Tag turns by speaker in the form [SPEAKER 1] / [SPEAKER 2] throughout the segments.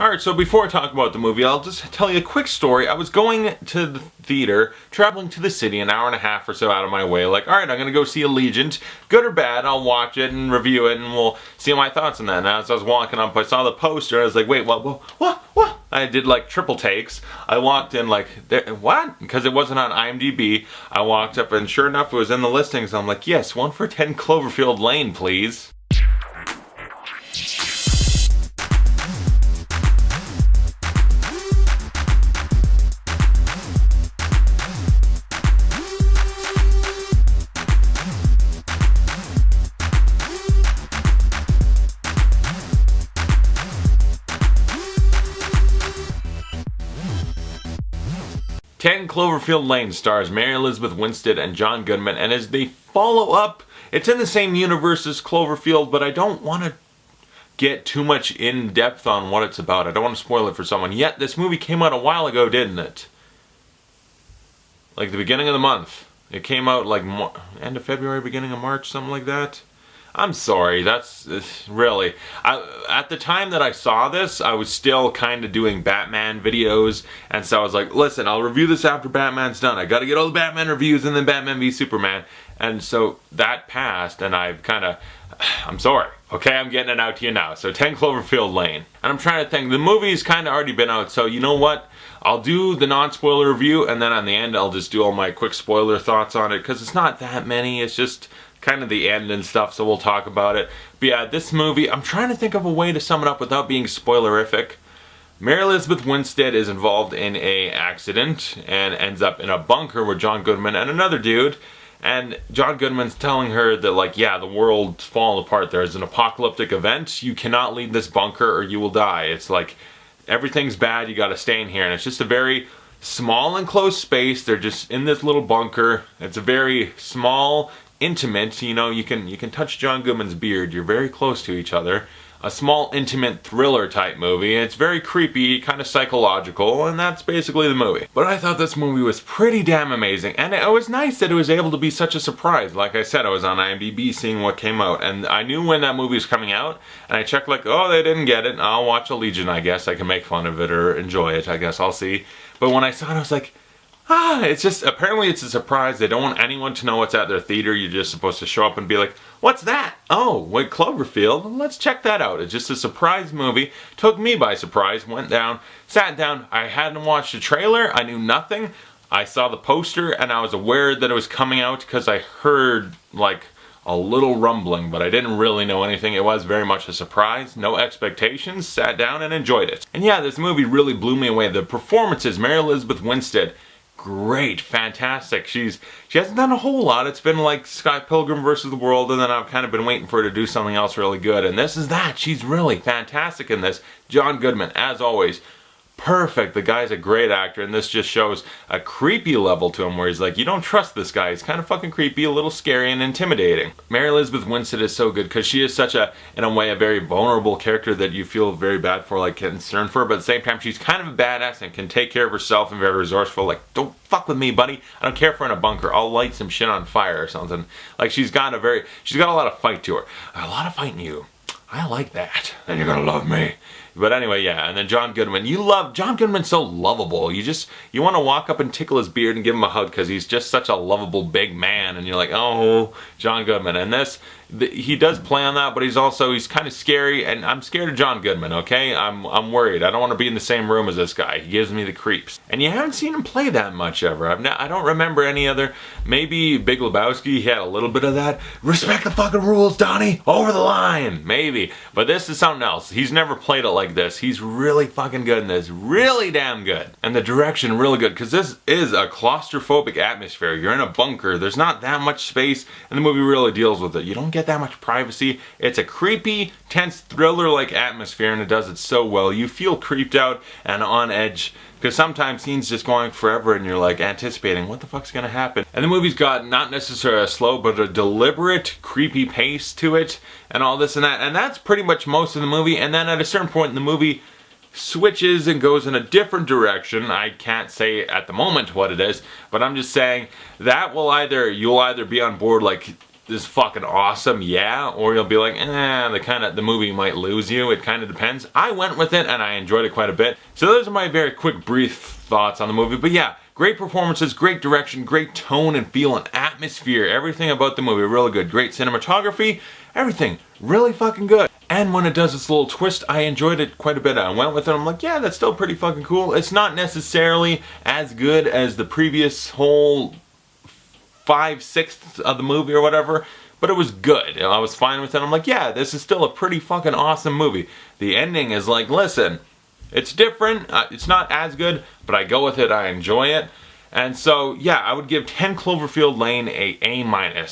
[SPEAKER 1] Alright, so before I talk about the movie, I'll just tell you a quick story. I was going to the theater, traveling to the city an hour and a half or so out of my way. Like, alright, I'm gonna go see Allegiant. Good or bad, I'll watch it and review it and we'll see my thoughts on that. And as I was walking up, I saw the poster and I was like, wait, what? I did like triple takes. I walked in like, what? Because it wasn't on IMDb. I walked up and sure enough, it was in the listings. I'm like, yes, 1 for 10 Cloverfield Lane, please. 10 Cloverfield Lane stars Mary Elizabeth Winstead and John Goodman, and as they follow up, it's in the same universe as Cloverfield, but I don't want to get too much in depth on what it's about. I don't want to spoil it for someone. Yet this movie came out a while ago, didn't it? Like the beginning of the month. It came out like end of February, beginning of March, something like that. I'm sorry, that's really... at the time that I saw this, I was still kind of doing Batman videos, and so I was like, listen, I'll review this after Batman's done. I gotta get all the Batman reviews and then Batman v Superman. And so that passed, and I've kind of... I'm sorry. Okay, I'm getting it out to you now. So 10 Cloverfield Lane. And I'm trying to think, the movie's kind of already been out, so you know what? I'll do the non-spoiler review, and then on the end, I'll just do all my quick spoiler thoughts on it, because it's not that many, it's just kind of the end and stuff, so we'll talk about it. But yeah, this movie, I'm trying to think of a way to sum it up without being spoilerific. Mary Elizabeth Winstead is involved in a accident and ends up in a bunker with John Goodman and another dude. And John Goodman's telling her that, like, yeah, the world's falling apart. There's an apocalyptic event. You cannot leave this bunker or you will die. It's like, everything's bad. You gotta stay in here. And it's just a very small enclosed space. They're just in this little bunker. It's a very small, intimate, you know, you can touch John Goodman's beard. You're very close to each other. A small, intimate thriller type movie. It's very creepy, kind of psychological, and that's basically the movie. But I thought this movie was pretty damn amazing, and it was nice that it was able to be such a surprise. Like I said, I was on IMDb seeing what came out, and I knew when that movie was coming out, and I checked like, oh, they didn't get it. I'll watch Allegiant, I guess. I can make fun of it or enjoy it, I guess. I'll see. But when I saw it, I was like, it's just, apparently it's a surprise. They don't want anyone to know what's at their theater. You're just supposed to show up and be like, what's that? Oh, wait, Cloverfield? Let's check that out. It's just a surprise movie. Took me by surprise. Went down, sat down. I hadn't watched the trailer. I knew nothing. I saw the poster and I was aware that it was coming out because I heard like a little rumbling, but I didn't really know anything. It was very much a surprise. No expectations. Sat down and enjoyed it. And yeah, this movie really blew me away. The performances, Mary Elizabeth Winstead, great, fantastic. She hasn't done a whole lot. It's been like Scott Pilgrim vs. the World, and then I've kind of been waiting for her to do something else really good. And this is that. She's really fantastic in this. John Goodman, as always, perfect. The guy's a great actor, and this just shows a creepy level to him where he's like, you don't trust this guy. He's kind of fucking creepy, a little scary and intimidating. Mary Elizabeth Winstead is so good because she is such a, in a way, a very vulnerable character that you feel very bad for, like concerned for her, but at the same time, she's kind of a badass and can take care of herself and very resourceful. Like, don't fuck with me, buddy. I don't care if we're in a bunker. I'll light some shit on fire or something. Like, she's got a lot of fight to her. A lot of fight in you. I like that. And you're gonna love me. But anyway, yeah, and then John Goodman. John Goodman's so lovable. You want to walk up and tickle his beard and give him a hug because he's just such a lovable big man. And you're like, oh, John Goodman. And he does play on that, but he's kind of scary. And I'm scared of John Goodman, okay? I'm worried. I don't want to be in the same room as this guy. He gives me the creeps. And you haven't seen him play that much ever. I don't remember any other. Maybe Big Lebowski, he had a little bit of that. Respect the fucking rules, Donnie. Over the line. Maybe. But this is something else. He's never played it like this. He's really fucking good in this. Really damn good. And the direction really good because this is a claustrophobic atmosphere. You're in a bunker. There's not that much space and the movie really deals with it. You don't get that much privacy. It's a creepy, tense, thriller-like atmosphere and it does it so well. You feel creeped out and on edge because sometimes scenes just going forever and you're like anticipating what the fuck's gonna happen. And the movie's got not necessarily a slow but a deliberate creepy pace to it and all this and that, and that's pretty much most of the movie. And then at a certain point in the movie switches and goes in a different direction. I can't say at the moment what it is, but I'm just saying that you'll either be on board like is fucking awesome, yeah, or you'll be like, the movie might lose you. It kind of depends. I went with it and I enjoyed it quite a bit. So those are my very quick, brief thoughts on the movie. But yeah, great performances, great direction, great tone and feel and atmosphere. Everything about the movie really good. Great cinematography, everything really fucking good. And when it does its little twist, I enjoyed it quite a bit. I went with it. I'm like, yeah, that's still pretty fucking cool. It's not necessarily as good as the previous whole 5/6 of the movie or whatever, but it was good. I was fine with it. I'm like, yeah, this is still a pretty fucking awesome movie. The ending is like, listen, it's different. It's not as good, but I go with it. I enjoy it. And so, yeah, I would give 10 Cloverfield Lane a A-.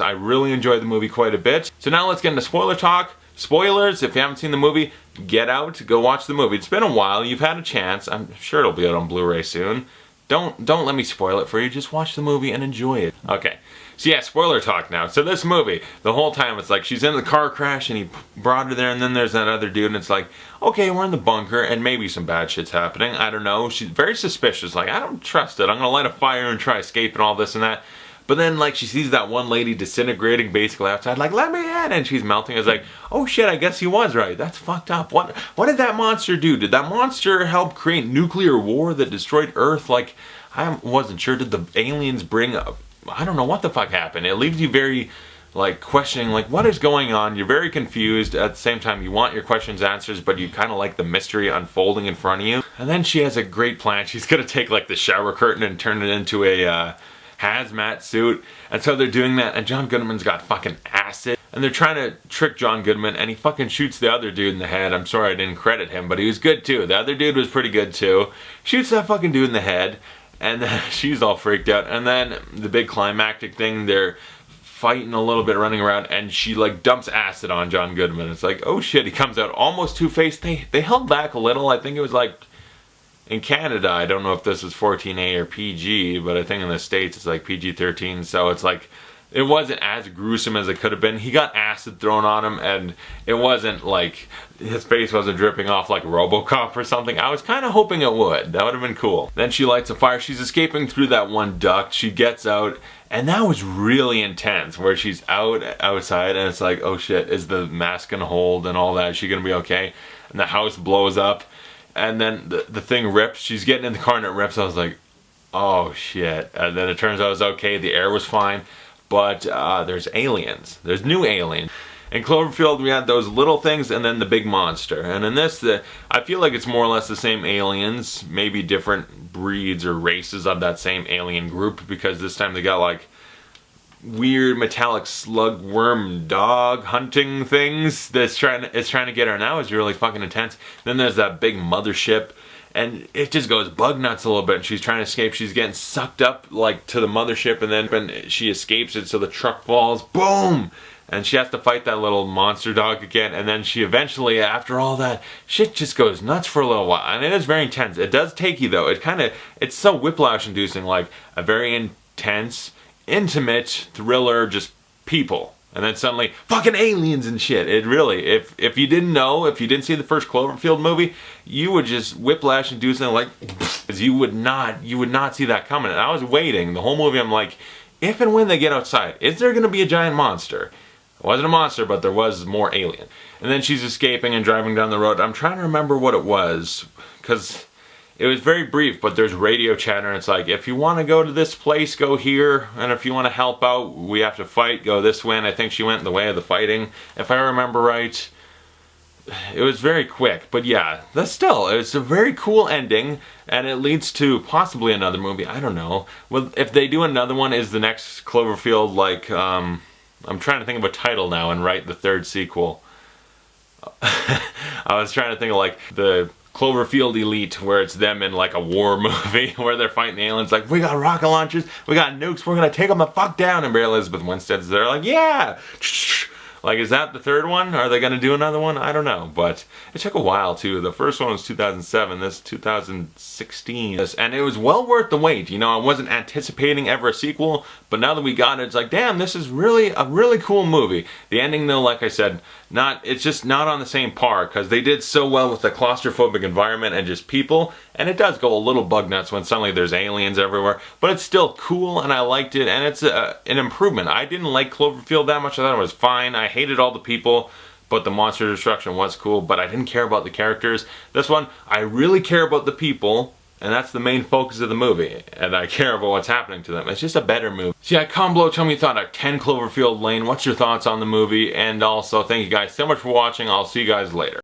[SPEAKER 1] I really enjoyed the movie quite a bit. So now let's get into spoiler talk. Spoilers, if you haven't seen the movie, get out, go watch the movie. It's been a while, you've had a chance. I'm sure it'll be out on Blu-ray soon. Don't let me spoil it for you, just watch the movie and enjoy it. Okay, so yeah, spoiler talk now. So this movie, the whole time it's like she's in the car crash and he brought her there, and then there's that other dude and it's like, okay, we're in the bunker and maybe some bad shit's happening. I don't know, she's very suspicious, like I don't trust it. I'm gonna light a fire and try to escape and all this and that. But then, like, she sees that one lady disintegrating basically outside, like, let me in, and she's melting. It's like, oh shit, I guess he was right. That's fucked up. What did that monster do? Did that monster help create nuclear war that destroyed Earth? Like, I wasn't sure. Did the aliens bring up? I don't know what the fuck happened. It leaves you very, like, questioning, like, what is going on? You're very confused. At the same time, you want your questions answered, but you kind of like the mystery unfolding in front of you. And then she has a great plan. She's gonna take, like, the shower curtain and turn it into a, hazmat suit, and so they're doing that, and John Goodman's got fucking acid, and they're trying to trick John Goodman, and he fucking shoots the other dude in the head. I'm sorry I didn't credit him, but he was good too. The other dude was pretty good too. Shoots that fucking dude in the head, and then she's all freaked out, and then the big climactic thing, they're fighting a little bit, running around, and she like dumps acid on John Goodman. It's like, oh shit, he comes out almost two-faced. They held back a little. I think it was like, in Canada, I don't know if this is 14A or PG, but I think in the States it's like PG-13, so it's like, it wasn't as gruesome as it could have been. He got acid thrown on him, and it wasn't like, his face wasn't dripping off like RoboCop or something. I was kind of hoping it would. That would have been cool. Then she lights a fire. She's escaping through that one duct. She gets out, and that was really intense, where she's outside, and it's like, oh shit, is the mask gonna hold and all that? Is she gonna be okay? And the house blows up. And then the thing rips. She's getting in the car and it rips. I was like, oh shit. And then it turns out it was okay. The air was fine. But there's aliens. There's new aliens. In Cloverfield, we had those little things and then the big monster. And in this, I feel like it's more or less the same aliens. Maybe different breeds or races of that same alien group. Because this time they got like weird metallic slug worm dog hunting things that's trying to get her. Now it's really fucking intense. Then there's that big mothership, and it just goes bug nuts a little bit, and she's trying to escape. She's getting sucked up like to the mothership, and then she escapes it, so the truck falls, boom, and she has to fight that little monster dog again. And then she eventually, after all that shit, just goes nuts for a little while, and it is very intense. It does take you though. It's so whiplash inducing, like a very intense, intimate thriller, just people, and then suddenly fucking aliens and shit. It really, if you didn't know, if you didn't see the first Cloverfield movie, you would just whiplash and do something like, because you would not see that coming. And I was waiting the whole movie. I'm like, if and when they get outside, is there gonna be a giant monster? It wasn't a monster, but there was more alien. And then she's escaping and driving down the road. I'm trying to remember what it was, because it was very brief, but there's radio chatter, and it's like, if you want to go to this place, go here, and if you want to help out, we have to fight, go this way. And I think she went the way of the fighting, if I remember right. It was very quick, but yeah, it's a very cool ending, and it leads to possibly another movie. I don't know. Well, if they do another one, is the next Cloverfield like, I'm trying to think of a title now and write the third sequel. I was trying to think of like the Cloverfield Elite, where it's them in like a war movie where they're fighting the aliens, like, we got rocket launchers, we got nukes, we're gonna take them the fuck down, and Mary Elizabeth Winstead's there like, yeah, Like, is that the third one? Are they going to do another one? I don't know, but it took a while too. The first one was 2007, this 2016. And it was well worth the wait. You know, I wasn't anticipating ever a sequel, but now that we got it, it's like, damn, this is really a really cool movie. The ending though, like I said, it's just not on the same par, because they did so well with the claustrophobic environment and just people, and it does go a little bug nuts when suddenly there's aliens everywhere, but it's still cool and I liked it, and it's an improvement. I didn't like Cloverfield that much. I thought it was fine. I hated all the people, but the monster destruction was cool, but I didn't care about the characters. This one, I really care about the people, and that's the main focus of the movie, and I care about what's happening to them. It's just a better movie. So yeah, comment below, tell me your thought of 10 Cloverfield Lane. What's your thoughts on the movie? And also, thank you guys so much for watching. I'll see you guys later.